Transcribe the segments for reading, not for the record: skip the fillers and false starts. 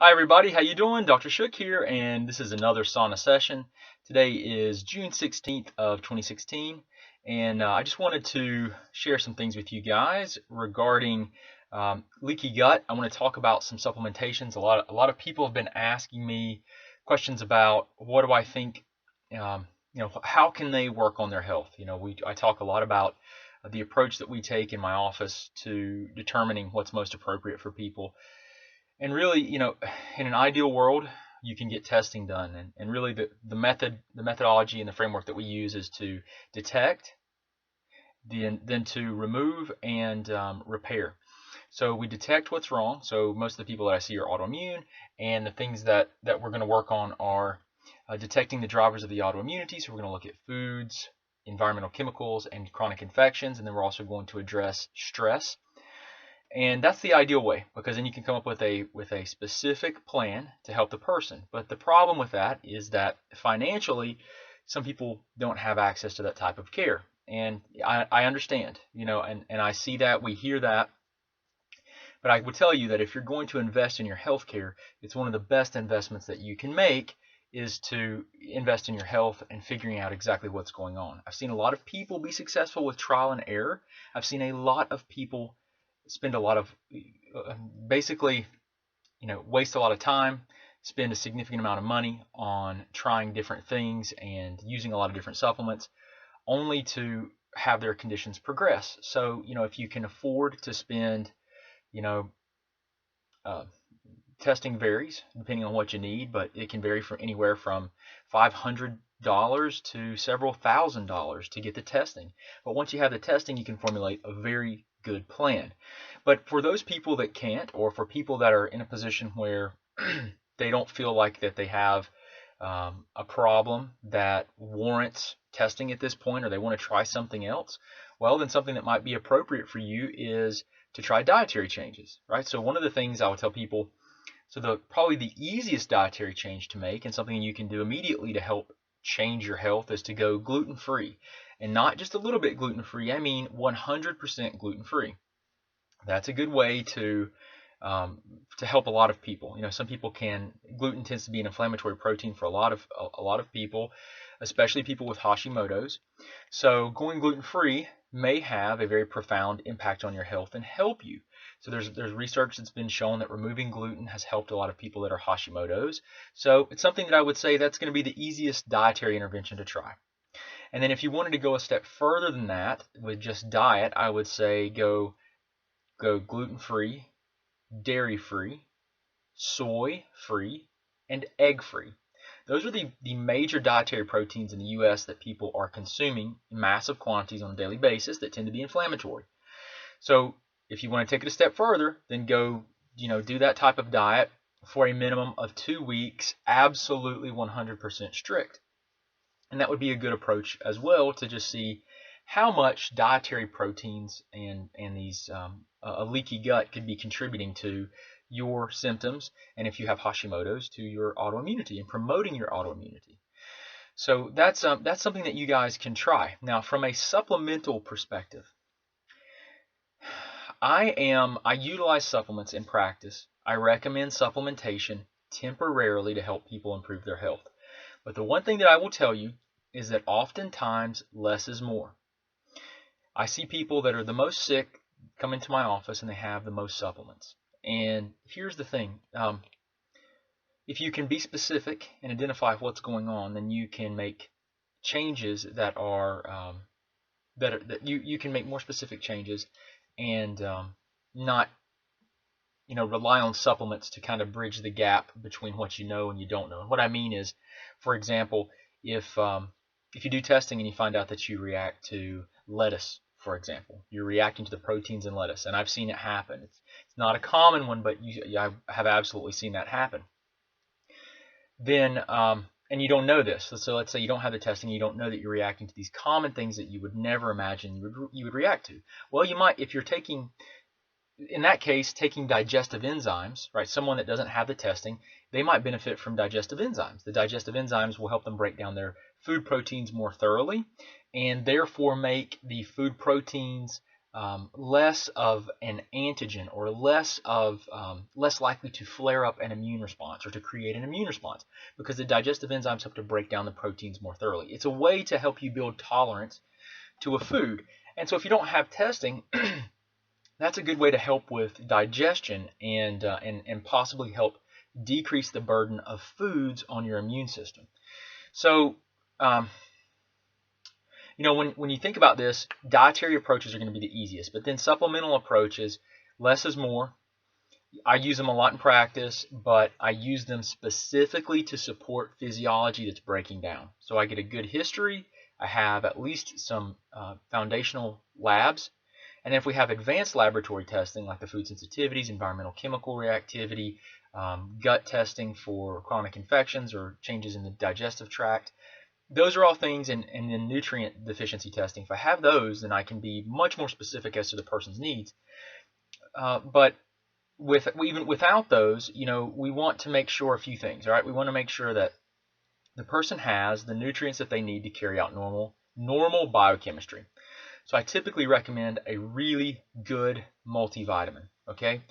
Hi everybody, how you doing? Dr. Shook here, and this is another sauna session. Today is June 16th of 2016, and I just wanted to share some things with you guys regarding leaky gut. I want to talk about some supplementations. A lot of people have been asking me questions about what do I think, how can they work on their health? I talk a lot about the approach that we take in my office to determining what's most appropriate for people. And really, in an ideal world, you can get testing done. And really the methodology and the framework that we use is to detect, then to remove and repair. So we detect what's wrong. So most of the people that I see are autoimmune, and the things that we're going to work on are detecting the drivers of the autoimmunity. So we're going to look at foods, environmental chemicals, and chronic infections. And then we're also going to address stress. And that's the ideal way, because then you can come up with a specific plan to help the person. But the problem with that is that financially, some people don't have access to that type of care. And I understand, and I see that, we hear that. But I would tell you that if you're going to invest in your health care, it's one of the best investments that you can make is to invest in your health and figuring out exactly what's going on. I've seen a lot of people be successful with trial and error. I've seen a lot of people spend a lot of basically, waste a lot of time, spend a significant amount of money on trying different things and using a lot of different supplements only to have their conditions progress. So, if you can afford to spend, testing varies depending on what you need, but it can vary from anywhere from $500 to several $1,000s to get the testing. But once you have the testing, you can formulate a very good plan. But for those people that can't, or for people that are in a position where they don't feel like that they have a problem that warrants testing at this point, or they want to try something else, well, then something that might be appropriate for you is to try dietary changes, right? So one of the things I would tell people, probably the easiest dietary change to make, and something you can do immediately to help change your health, is to go gluten-free. And not just a little bit gluten-free, I mean 100% gluten-free. That's a good way to help a lot of people. Some people gluten tends to be an inflammatory protein for a lot of people, especially people with Hashimoto's. So going gluten-free may have a very profound impact on your health and help you. So there's research that's been shown that removing gluten has helped a lot of people that are Hashimoto's. So it's something that I would say that's going to be the easiest dietary intervention to try. And then if you wanted to go a step further than that with just diet, I would say go gluten-free, dairy-free, soy-free, and egg-free. Those are the major dietary proteins in the U.S. that people are consuming in massive quantities on a daily basis that tend to be inflammatory. So if you want to take it a step further, then go, do that type of diet for a minimum of 2 weeks, absolutely 100% strict. And that would be a good approach as well, to just see how much dietary proteins and these a leaky gut could be contributing to your symptoms, and if you have Hashimoto's, to your autoimmunity and promoting your autoimmunity. So that's something that you guys can try. Now, from a supplemental perspective, I utilize supplements in practice. I recommend supplementation temporarily to help people improve their health. But the one thing that I will tell you is that oftentimes less is more. I see people that are the most sick come into my office and they have the most supplements. And here's the thing. If you can be specific and identify what's going on, then you can make changes that you can make more specific changes and not rely on supplements to kind of bridge the gap between what you know and you don't know. And what I mean is, for example, if you do testing and you find out that you react to lettuce, for example, you're reacting to the proteins in lettuce, and I've seen it happen. It's not a common one, but I have absolutely seen that happen. Then, and you don't know this. So let's say you don't have the testing, you don't know that you're reacting to these common things that you would never imagine you would react to. Well, you might, if you're taking, in that case, taking digestive enzymes, right? Someone that doesn't have the testing, they might benefit from digestive enzymes. The digestive enzymes will help them break down their food proteins more thoroughly, and therefore make the food proteins less of an antigen, or less likely to flare up an immune response or to create an immune response, because the digestive enzymes help to break down the proteins more thoroughly. It's a way to help you build tolerance to a food. And so if you don't have testing, that's a good way to help with digestion and possibly help decrease the burden of foods on your immune system. So, when you think about this, dietary approaches are going to be the easiest, but then supplemental approaches, less is more. I use them a lot in practice, but I use them specifically to support physiology that's breaking down. So I get a good history. I have at least some foundational labs. And if we have advanced laboratory testing, like the food sensitivities, environmental chemical reactivity, gut testing for chronic infections or changes in the digestive tract, those are all things, and then nutrient deficiency testing. If I have those, then I can be much more specific as to the person's needs. But even without those, we want to make sure a few things. All right, we want to make sure that the person has the nutrients that they need to carry out normal biochemistry. So I typically recommend a really good multivitamin. Okay,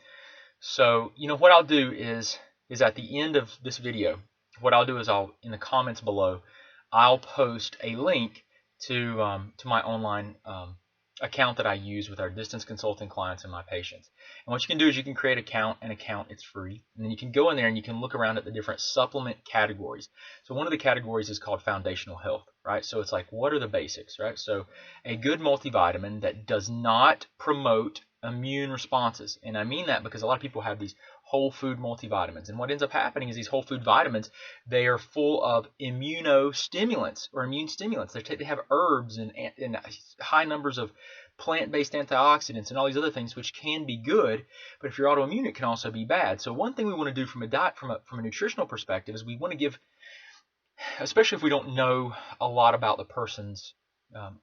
so what I'll do is at the end of this video, what I'll do is in the comments below, I'll post a link to my online account that I use with our distance consulting clients and my patients. And what you can do is you can create an account, it's free, and then you can go in there and you can look around at the different supplement categories. So one of the categories is called foundational health, right? So it's like, what are the basics, right? So a good multivitamin that does not promote immune responses. And I mean that because a lot of people have these whole food multivitamins, and what ends up happening is these whole food vitamins, they are full of immunostimulants or immune stimulants. They have herbs and high numbers of plant-based antioxidants and all these other things, which can be good, but if you're autoimmune, it can also be bad. So one thing we want to do from a diet, from a nutritional perspective, is we want to give, especially if we don't know a lot about the person's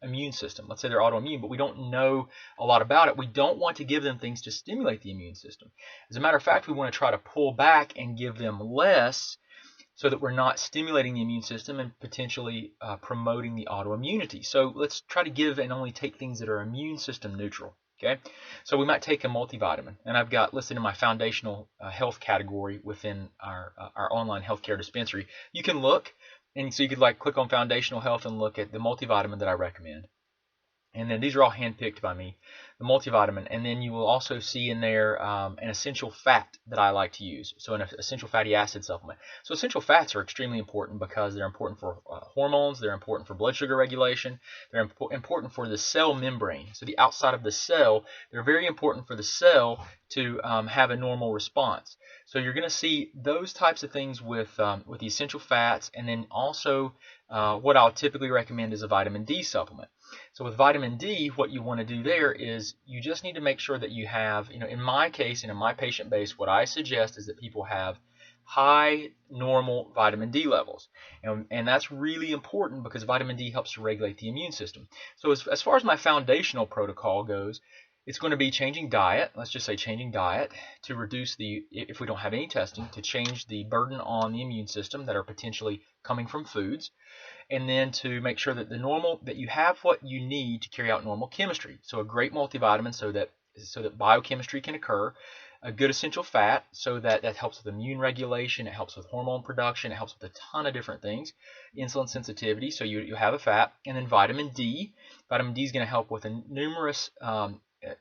immune system. Let's say they're autoimmune, but we don't know a lot about it. We don't want to give them things to stimulate the immune system. As a matter of fact, we want to try to pull back and give them less, so that we're not stimulating the immune system and potentially promoting the autoimmunity. So let's try to give and only take things that are immune system neutral. Okay, so we might take a multivitamin, and I've got listed in my foundational health category within our online healthcare dispensary. You can look, and so you could click on foundational health and look at the multivitamin that I recommend. And then these are all handpicked by me, the multivitamin. And then you will also see in there an essential fat that I like to use. So an essential fatty acid supplement. So essential fats are extremely important because they're important for hormones. They're important for blood sugar regulation. They're important for the cell membrane. So the outside of the cell, they're very important for the cell to have a normal response. So you're going to see those types of things with the essential fats. And then also what I'll typically recommend is a vitamin D supplement. So with vitamin D, what you want to do there is you just need to make sure that you have, in my case and in my patient base, what I suggest is that people have high normal vitamin D levels. And that's really important because vitamin D helps to regulate the immune system. So as far as my foundational protocol goes, it's going to be changing diet. Let's just say changing diet to reduce if we don't have any testing, to change the burden on the immune system that are potentially coming from foods. And then to make sure that that you have what you need to carry out normal chemistry. So a great multivitamin so that biochemistry can occur, a good essential fat so that helps with immune regulation, it helps with hormone production, it helps with a ton of different things, insulin sensitivity, so you have a fat, and then vitamin D. Vitamin D is going to help with numerous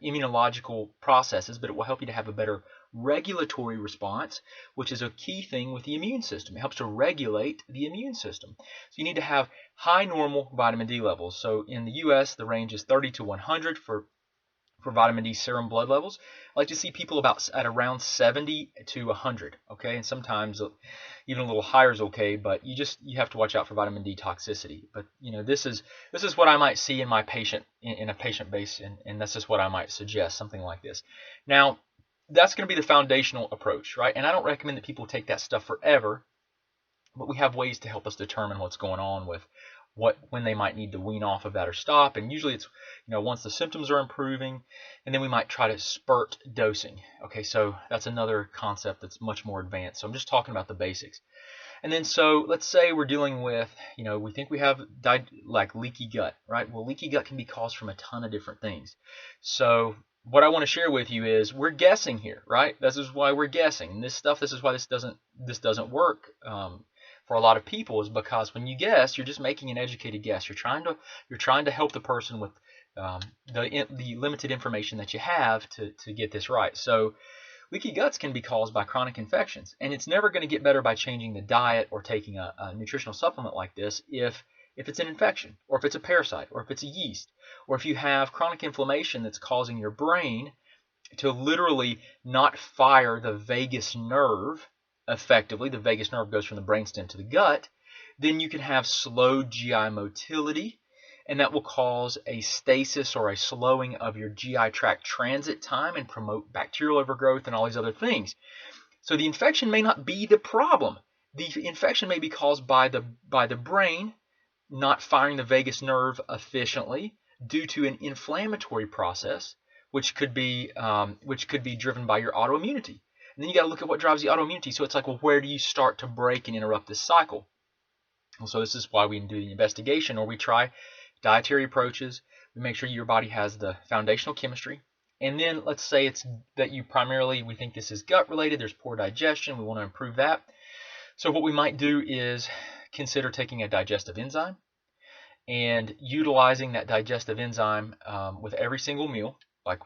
immunological processes, but it will help you to have a better regulatory response, which is a key thing with the immune system. It helps to regulate the immune system. So you need to have high normal vitamin D levels. So in the US, the range is 30 to 100 for vitamin D serum blood levels. I like to see people at around 70 to 100. Okay, and sometimes even a little higher is okay, but you have to watch out for vitamin D toxicity. But this is what I might see in my patient in a patient base, and that's just what I might suggest, something like this. Now, that's going to be the foundational approach, right? And I don't recommend that people take that stuff forever, but we have ways to help us determine what's going on with when they might need to wean off of that or stop. And usually it's, once the symptoms are improving, and then we might try to spurt dosing. Okay, so that's another concept that's much more advanced. So I'm just talking about the basics. And then so let's say we're dealing with, we think we have like leaky gut, right? Well, leaky gut can be caused from a ton of different things. So what I want to share with you is we're guessing here, right? This is why we're guessing. This is why this doesn't work for a lot of people, is because when you guess, you're just making an educated guess. You're trying to help the person with the limited information that you have to get this right. So leaky guts can be caused by chronic infections, and it's never going to get better by changing the diet or taking a nutritional supplement like this if it's an infection, or if it's a parasite, or if it's a yeast, or if you have chronic inflammation that's causing your brain to literally not fire the vagus nerve effectively. The vagus nerve goes from the brainstem to the gut. Then you can have slow GI motility, and that will cause a stasis or a slowing of your GI tract transit time and promote bacterial overgrowth and all these other things. So the infection may not be the problem. The infection may be caused by the brain not firing the vagus nerve efficiently due to an inflammatory process, which could be driven by your autoimmunity. And then you got to look at what drives the autoimmunity. So it's like, well, where do you start to break and interrupt this cycle? Well, so this is why we do the investigation, or we try dietary approaches. We make sure your body has the foundational chemistry. And then let's say it's that we think this is gut related. There's poor digestion. We want to improve that. So what we might do is consider taking a digestive enzyme and utilizing that digestive enzyme with every single meal. Like,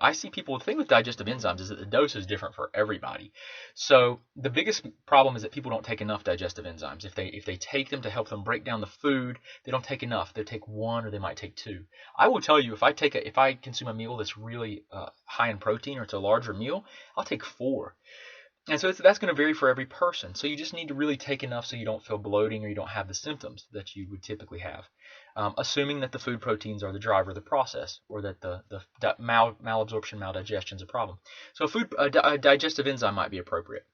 I see people, the thing with digestive enzymes is that the dose is different for everybody. So the biggest problem is that people don't take enough digestive enzymes. If they take them to help them break down the food, they don't take enough. They take one, or they might take two. I will tell you, if I consume a meal that's really high in protein, or it's a larger meal, I'll take 4. And so that's going to vary for every person. So you just need to really take enough so you don't feel bloating, or you don't have the symptoms that you would typically have. Assuming that the food proteins are the driver of the process, or that the malabsorption, maldigestion is a problem. So a digestive enzyme might be appropriate.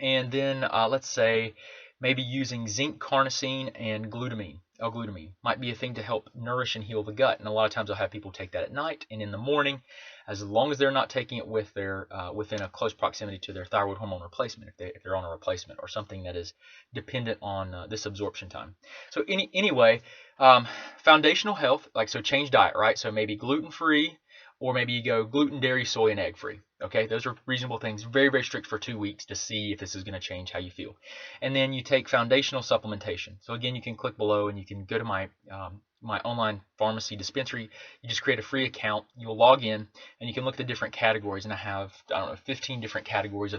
And then let's say maybe using zinc carnosine and glutamine. L-glutamine might be a thing to help nourish and heal the gut. And a lot of times I'll have people take that at night and in the morning, as long as they're not taking it with within a close proximity to their thyroid hormone replacement, if they're on a replacement or something that is dependent on this absorption time. So anyway, foundational health, so change diet, right? So maybe gluten-free, or maybe you go gluten, dairy, soy, and egg-free. Okay, those are reasonable things. Very, very strict for 2 weeks to see if this is going to change how you feel. And then you take foundational supplementation. So again, you can click below and you can go to my online pharmacy dispensary. You just create a free account. You'll log in and you can look at the different categories. And I have 15 different categories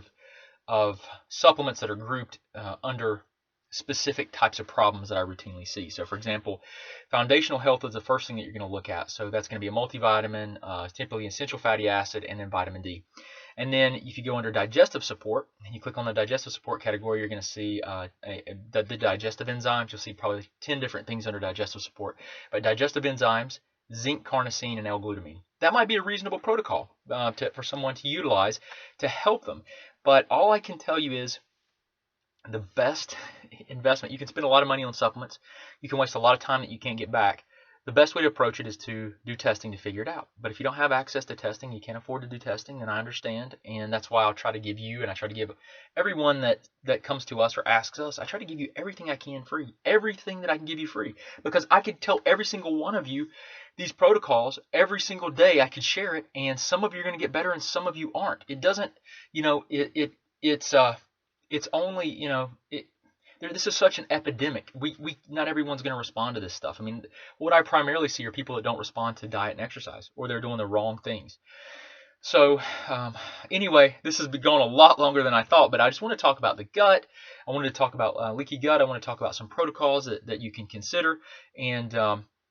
of supplements that are grouped under specific types of problems that I routinely see. So for example, foundational health is the first thing that you're going to look at. So that's going to be a multivitamin, typically essential fatty acid, and then vitamin D. And then if you go under digestive support and you click on the digestive support category, you're going to see the digestive enzymes. You'll see probably 10 different things under digestive support. But digestive enzymes, zinc carnosine, and L-glutamine. That might be a reasonable protocol for someone to utilize to help them. But all I can tell you is the best investment, you can spend a lot of money on supplements. You can waste a lot of time that you can't get back. The best way to approach it is to do testing to figure it out. But if you don't have access to testing, you can't afford to do testing, then I understand. And that's why I'll try to give you, and I try to give everyone that comes to us or asks us, I try to give you everything I can free. Everything that I can give you free. Because I could tell every single one of you these protocols every single day. I could share it, and some of you are going to get better and some of you aren't. It doesn't, it's only, this is such an epidemic. We not everyone's going to respond to this stuff. I mean, what I primarily see are people that don't respond to diet and exercise, or they're doing the wrong things. So anyway, this has been going a lot longer than I thought, but I just want to talk about the gut. I wanted to talk about leaky gut. I want to talk about some protocols that you can consider, and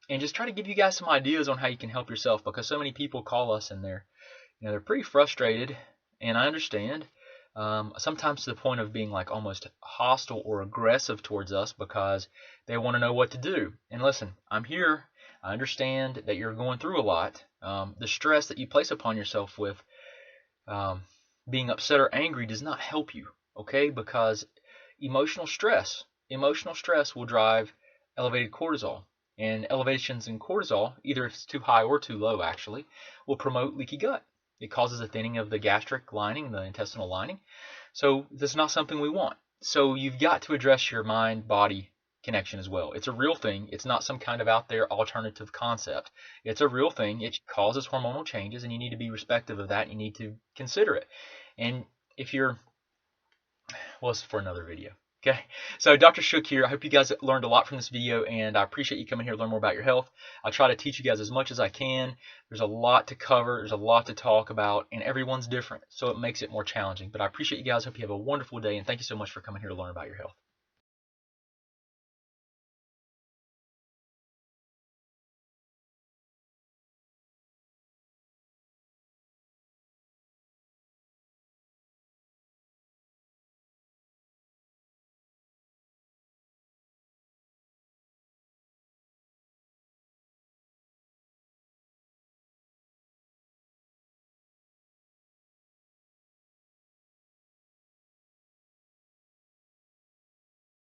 just try to give you guys some ideas on how you can help yourself, because so many people call us and they're pretty frustrated, and I understand. Sometimes to the point of being like almost hostile or aggressive towards us because they want to know what to do. And listen, I'm here. I understand that you're going through a lot. The stress that you place upon yourself with being upset or angry does not help you, okay? Because emotional stress will drive elevated cortisol. And elevations in cortisol, either if it's too high or too low actually, will promote leaky gut. It causes a thinning of the gastric lining, the intestinal lining. So this is not something we want. So you've got to address your mind-body connection as well. It's a real thing. It's not some kind of out there alternative concept. It's a real thing. It causes hormonal changes, and you need to be respectful of that. And you need to consider it. And if you're, well, it's for another video. Okay, so Dr. Shook here. I hope you guys learned a lot from this video, and I appreciate you coming here to learn more about your health. I'll try to teach you guys as much as I can. There's a lot to cover. There's a lot to talk about, and everyone's different, so it makes it more challenging. But I appreciate you guys. Hope you have a wonderful day, and thank you so much for coming here to learn about your health.